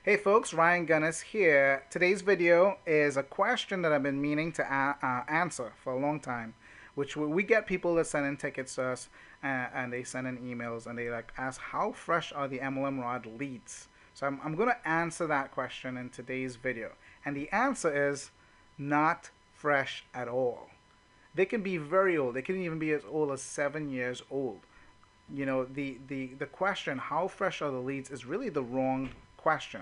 Hey folks, Ryan Gunness here. Today's video is a question that I've been meaning to answer for a long time, which we get people that send in tickets to us and they send in emails and they like ask how fresh are the MLMROD leads. So I'm going to answer that question in today's video. And the answer is not fresh at all. They can be very old. They can even be as old as 7 years old. You know, the question, how fresh are the leads, is really the wrong question.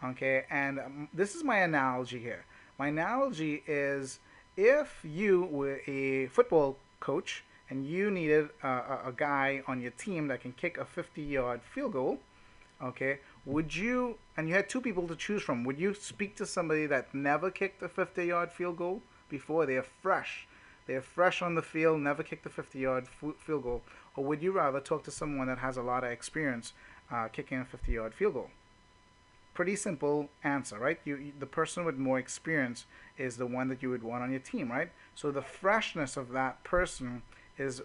Okay, and this is my analogy here. My analogy is if you were a football coach and you needed a guy on your team that can kick a 50-yard field goal, okay, would you, and you had two people to choose from, would you speak to somebody that never kicked a 50-yard field goal before? They're fresh. They're fresh on the field, never kicked a 50-yard field goal. Or would you rather talk to someone that has a lot of experience kicking a 50-yard field goal? Pretty simple answer, right? The person with more experience is the one that you would want on your team, right? So the freshness of that person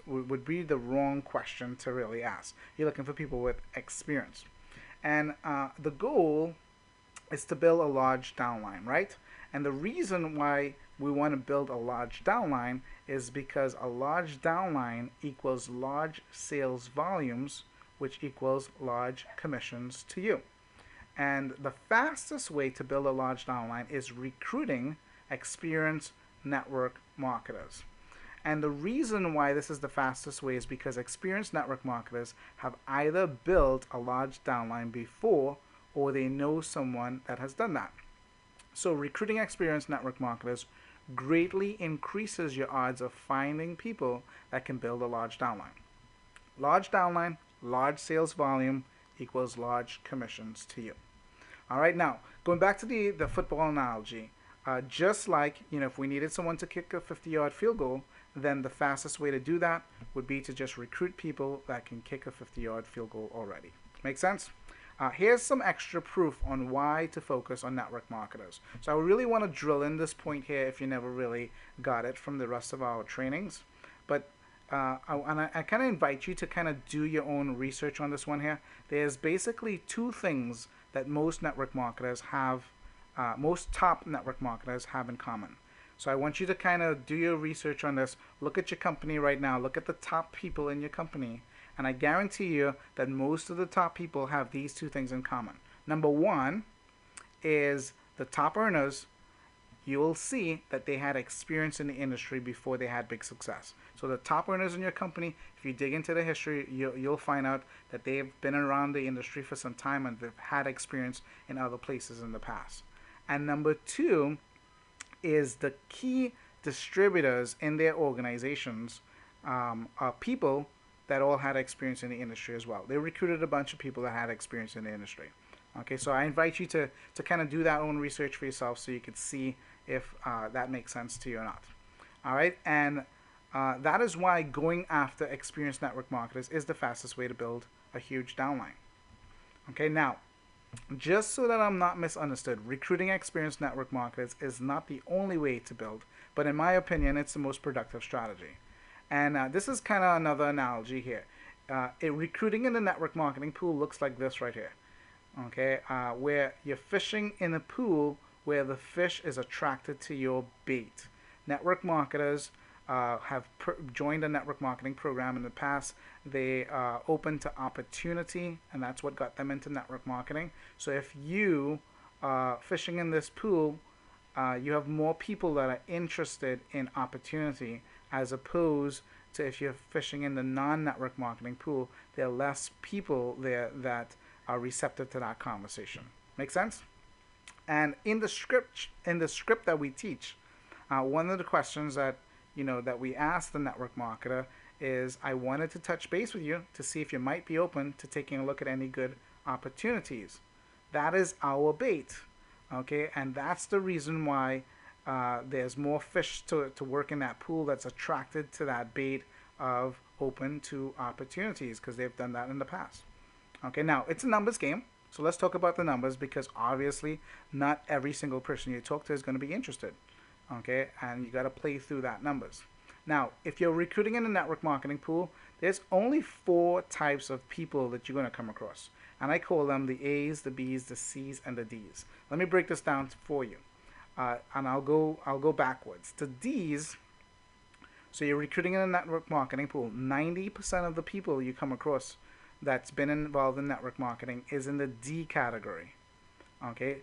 would be the wrong question to really ask. You're looking for people with experience. And the goal is to build a large downline, right? And the reason why we want to build a large downline is because a large downline equals large sales volumes, which equals large commissions to you. And the fastest way to build a large downline is recruiting experienced network marketers. And the reason why this is the fastest way is because experienced network marketers have either built a large downline before or they know someone that has done that. So recruiting experienced network marketers greatly increases your odds of finding people that can build a large downline. Large downline, large sales volume equals large commissions to you. All right, now going back to the football analogy, just like, you know, if we needed someone to kick a 50-yard field goal, then the fastest way to do that would be to just recruit people that can kick a 50-yard field goal already. Make sense? Here's some extra proof on why to focus on network marketers. So I really want to drill in this point here if you never really got it from the rest of our trainings. But I kind of invite you to kind of do your own research on this one here. There's basically two things that most network marketers have, most top network marketers have in common. So I want you to kind of do your research on this. Look at your company right now. Look at the top people in your company. And I guarantee you that most of the top people have these two things in common. Number one is the top earners. You'll see that they had experience in the industry before they had big success. So the top earners in your company, if you dig into the history, you'll find out that they've been around the industry for some time and they've had experience in other places in the past. And number two is the key distributors in their organizations are people that all had experience in the industry as well. They recruited a bunch of people that had experience in the industry. Okay, so I invite you to kind of do that own research for yourself so you could see if that makes sense to you or not. All right, and that is why going after experienced network marketers is the fastest way to build a huge downline. Okay, now, just so that I'm not misunderstood, recruiting experienced network marketers is not the only way to build, but in my opinion, it's the most productive strategy. And this is kind of another analogy here. Recruiting in the network marketing pool looks like this right here. Okay, where you're fishing in a pool where the fish is attracted to your bait. Network marketers have joined a network marketing program in the past. They are open to opportunity, and that's what got them into network marketing. So if you are fishing in this pool, you have more people that are interested in opportunity as opposed to if you're fishing in the non-network marketing pool, there are less people there that are receptive to that conversation. Make sense? And in the script that we teach, one of the questions that that we ask the network marketer is, I wanted to touch base with you to see if you might be open to taking a look at any good opportunities. That is our bait, okay? And that's the reason why there's more fish to work in that pool that's attracted to that bait of open to opportunities because they've done that in the past. Okay, now it's a numbers game, so let's talk about the numbers because obviously not every single person you talk to is going to be interested. Okay, and you got to play through that numbers. Now, if you're recruiting in a network marketing pool, there's only 4 types of people that you're going to come across. and I call them the A's, the B's, the C's, and the D's. Let me break this down for you, and I'll go backwards. The D's. So you're recruiting in a network marketing pool. 90% of the people you come across that's been involved in network marketing is in the D category. Okay,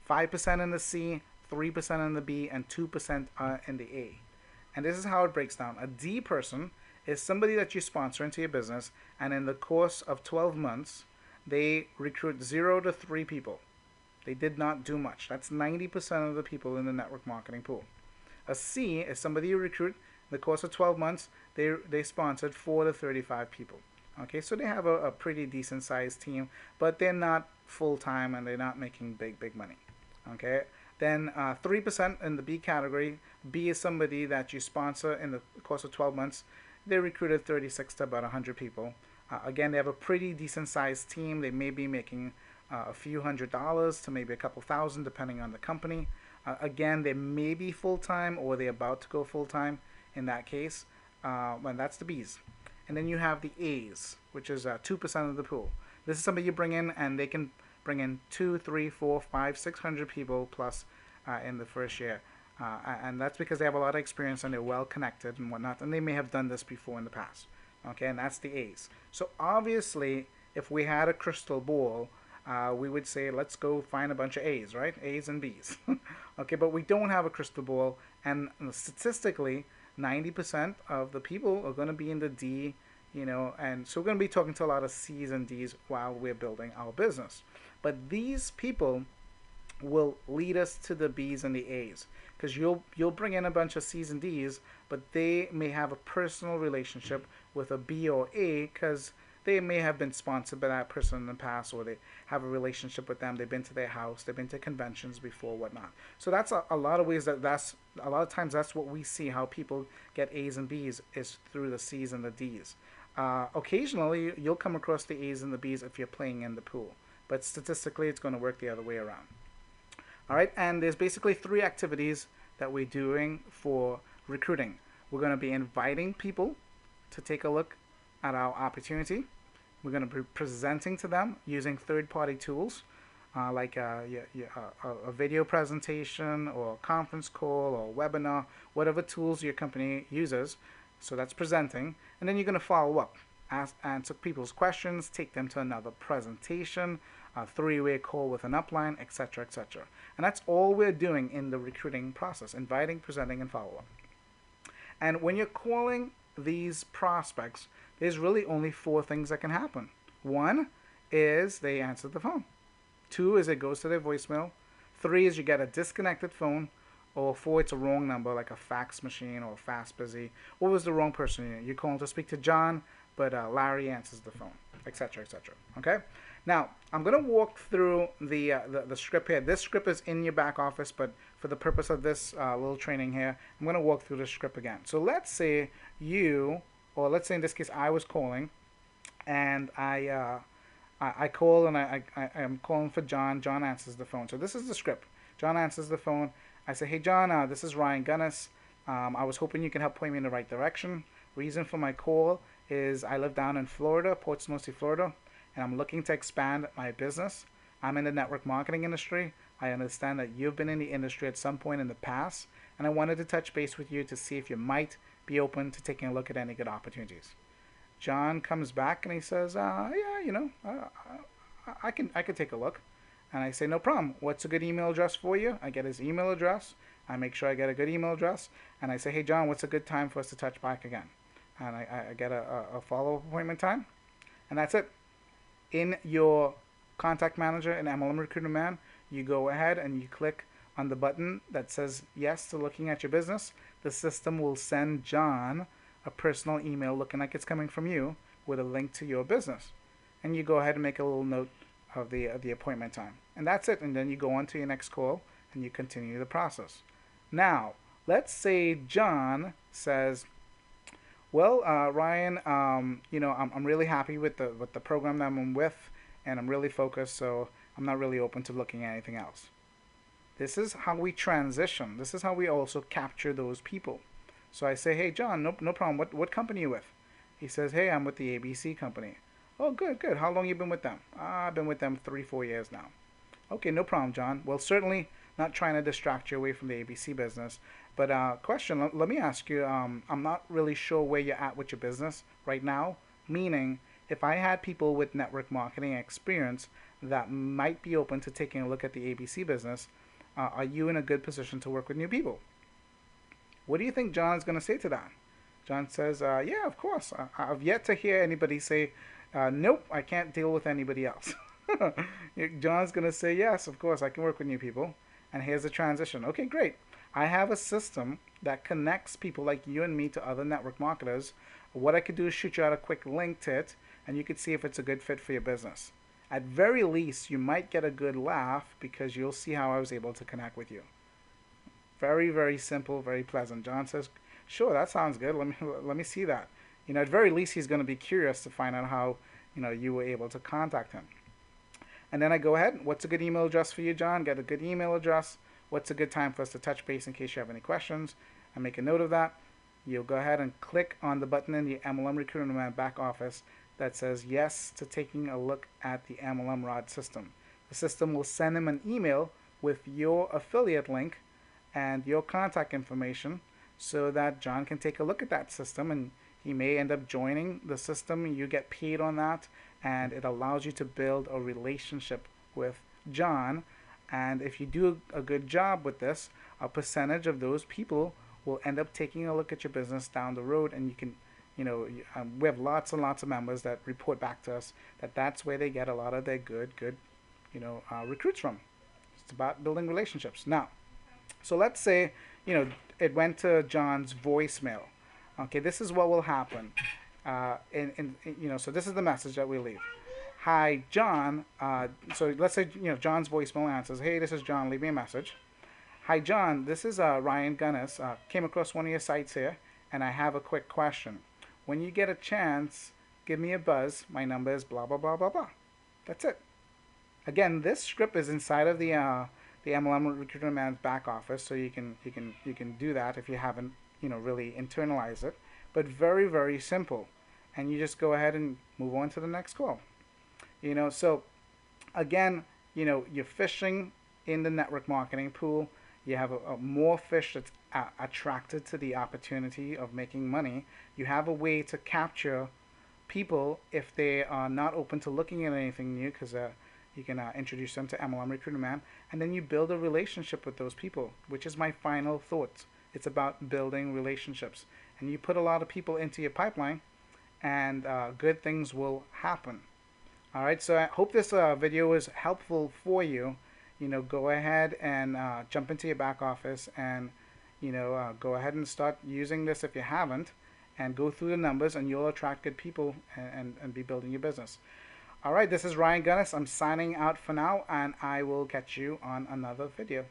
5% in the C, 3% in the B, and 2% in the A. And this is how it breaks down. A D person is somebody that you sponsor into your business, and in the course of 12 months, they recruit 0 to 3 people. They did not do much. That's 90% of the people in the network marketing pool. A C is somebody you recruit. In the course of 12 months, they sponsored 4 to 35 people. Okay, so they have a pretty decent sized team, but they're not full time and they're not making big money. Okay, then 3% in the B category. B is somebody that you sponsor in the course of 12 months. They recruited 36 to about 100 people. Again, they have a pretty decent sized team. They may be making a few $100s to maybe a couple thousand, depending on the company. Again, they may be full time or they're about to go full time. In that case, and that's the B's. And then you have the A's, which is 2% of the pool. This is somebody you bring in, and they can bring in 2, 3, 4, 5, 600 people plus in the first year. And that's because they have a lot of experience and they're well connected and whatnot, and they may have done this before in the past. Okay, and that's the A's. So obviously, if we had a crystal ball, we would say, let's go find a bunch of A's, right? A's and B's. Okay, but we don't have a crystal ball, and statistically, 90% of the people are going to be in the D, and so we're going to be talking to a lot of C's and D's while we're building our business. But these people will lead us to the B's and the A's, because you'll bring in a bunch of C's and D's, but they may have a personal relationship with a B or A because they may have been sponsored by that person in the past, or they have a relationship with them. They've been to their house. They've been to conventions before, whatnot. So that's a lot of ways that's a lot of times that's what we see, how people get A's and B's is through the C's and the D's. Occasionally, you'll come across the A's and the B's if you're playing in the pool, but statistically, it's going to work the other way around. All right, and there's basically 3 activities that we're doing for recruiting. We're going to be inviting people to take a look at our opportunity. We're going to be presenting to them using third-party tools like a video presentation or a conference call or webinar, whatever tools your company uses. So that's presenting. And then you're going to follow up, answer people's questions, take them to another presentation, a 3-way call with an upline, etc., etc. And that's all we're doing in the recruiting process: inviting, presenting, and follow-up. And when you're calling these prospects, there's really only 4 things that can happen. 1 is they answer the phone. 2 is it goes to their voicemail. 3 is you get a disconnected phone. Or 4, it's a wrong number, like a fax machine or fast busy. What was the wrong person? You're calling to speak to John, but Larry answers the phone, etc., etc. Okay? Now, I'm going to walk through the script here. This script is in your back office, but for the purpose of this little training here, I'm going to walk through the script again. So let's say let's say in this case, I was calling, and I call, and I'm calling for John. John answers the phone. So this is the script. John answers the phone. I say, hey, John, this is Ryan Gunness. I was hoping you can help point me in the right direction. Reason for my call is I live down in Florida, Port St. Lucie, Florida, and I'm looking to expand my business. I'm in the network marketing industry. I understand that you've been in the industry at some point in the past, and I wanted to touch base with you to see if you might be open to taking a look at any good opportunities. John comes back and he says, yeah, I can take a look. And I say, no problem. What's a good email address for you? I get his email address. I make sure I get a good email address. And I say, hey, John, what's a good time for us to touch back again? And I get a follow-up appointment time. And that's it. In your contact manager in MLM Recruit On Demand, you go ahead and you click on the button that says yes to looking at your business. The system will send John a personal email looking like it's coming from you with a link to your business. And you go ahead and make a little note of the appointment time, and that's it. And then you go on to your next call and you continue the process. Now, let's say John says, well, Ryan, I'm really happy with the program that I'm with, and I'm really focused, so I'm not really open to looking at anything else. This is how we transition. This is how we also capture those people. So I say, hey, John, no problem. What company are you with? He says, hey, I'm with the ABC company. Oh, good, good. How long you been with them? I've been with them 3, 4 years now. Okay, no problem, John. Well, certainly not trying to distract you away from the ABC business. But question, let me ask you. I'm not really sure where you're at with your business right now. Meaning, if I had people with network marketing experience that might be open to taking a look at the ABC business, are you in a good position to work with new people? What do you think John is going to say to that? John says, yeah, of course. I've yet to hear anybody say, nope, I can't deal with anybody else. John's going to say, yes, of course, I can work with new people. And here's the transition. Okay, great. I have a system that connects people like you and me to other network marketers. What I could do is shoot you out a quick link to it, and you could see if it's a good fit for your business. At very least, you might get a good laugh because you'll see how I was able to connect with you. Very, very simple, very pleasant. John says, sure, that sounds good. Let me see that. At very least, he's going to be curious to find out how, you were able to contact him. And then I go ahead. What's a good email address for you, John? Get a good email address. What's a good time for us to touch base in case you have any questions? I make a note of that. You'll go ahead and click on the button in the MLM Recruit On Demand back office that says yes to taking a look at the MLMROD system. The system will send him an email with your affiliate link and your contact information so that John can take a look at that system, and he may end up joining the system. You get paid on that, and it allows you to build a relationship with John. And if you do a good job with this, a percentage of those people will end up taking a look at your business down the road, and you can, we have lots and lots of members that report back to us that that's where they get a lot of their good, recruits from. It's about building relationships. Now, so let's say, it went to John's voicemail. Okay, this is what will happen. So this is the message that we leave. Hi, John. So let's say, John's voicemail answers, hey, this is John, leave me a message. Hi, John, this is Ryan Gunness. Came across one of your sites here, and I have a quick question. When you get a chance, give me a buzz. My number is blah, blah, blah, blah, blah. That's it. Again, this script is inside of the MLM Recruit On Demand's back office, so you can do that if you haven't really internalized it. But very, very simple, and you just go ahead and move on to the next call. So again, you're fishing in the network marketing pool. You have a more fish that's attracted to the opportunity of making money. You have a way to capture people if they are not open to looking at anything new, because you can introduce them to MLM Recruit On Demand, and then you build a relationship with those people, which is my final thought. It's about building relationships, and you put a lot of people into your pipeline, and good things will happen. All right, so I hope this video was helpful for you. Go ahead and jump into your back office and go ahead and start using this if you haven't, and go through the numbers, and you'll attract good people and be building your business. All right, this is Ryan Gunness. I'm signing out for now, and I will catch you on another video.